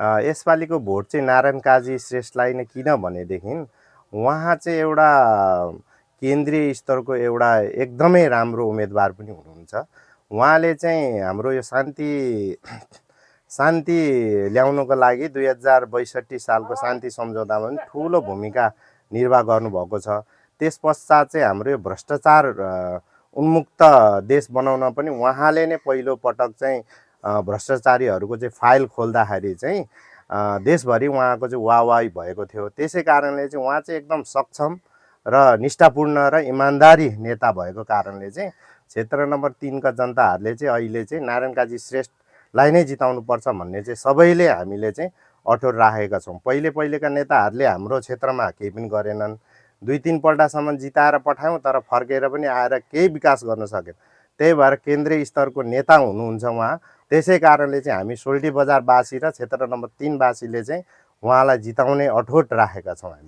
यसपालिको vote चाहिँ नारायण काजी श्रेष्ठलाई नै किन भनेदेखि उहाँ चाहिँ एउटा केन्द्रीय स्तरको एउटा एकदमै राम्रो उम्मेदवार पनि हुनुहुन्छ। उहाँले चाहिँ हाम्रो यो शान्ति ल्याउनको लागि 2062 सालको शान्ति सम्झौतामा पनि ठुलो भूमिका निर्वाह गर्नुभएको छ। त्यस पश्चात चाहिँ हाम्रो यो भ्रष्टाचार उन्मुक्त देश बनाउन पनि उहाँले नै पहिलो पटक चाहिँ भ्रष्टाचारीहरूको चाहिँ फाइल खोल्दाखेरि चाहिँ देशभरि उहाँको चाहिँ वाहवाही भएको थियो। त्यसै कारणले चाहिँ उहाँ चाहिँ एकदम सक्षम र निष्ठापूर्ण र इमान्दारी नेता भएको कारणले चाहिँ क्षेत्र नम्बर 3 का जनताहरूले चाहिँ अहिले चाहिँ नारायण काजी श्रेष्ठलाई नै जिताउनुपर्छ भन्ने चाहिँ सबैले हामीले चाहिँ अठोट राखेका छौँ। पहिलेका नेताहरूले हाम्रो क्षेत्रमा केही पनि गरेनन्। 2-3 पल्टसम्म जिताएर पठायौँ तर फर्केर पनि आएर केही विकास गर्न सकेन। त्यही भएर केन्द्रीय स्तरको नेता हुनुहुन्छ उहाँ। त्यसै कारणले चाहिँ हामी सोल्टी बजारवासी र क्षेत्र नम्बर 3 वासीले चाहिँ उहाँलाई जिताउने अठोट राखेका छौँ हामी।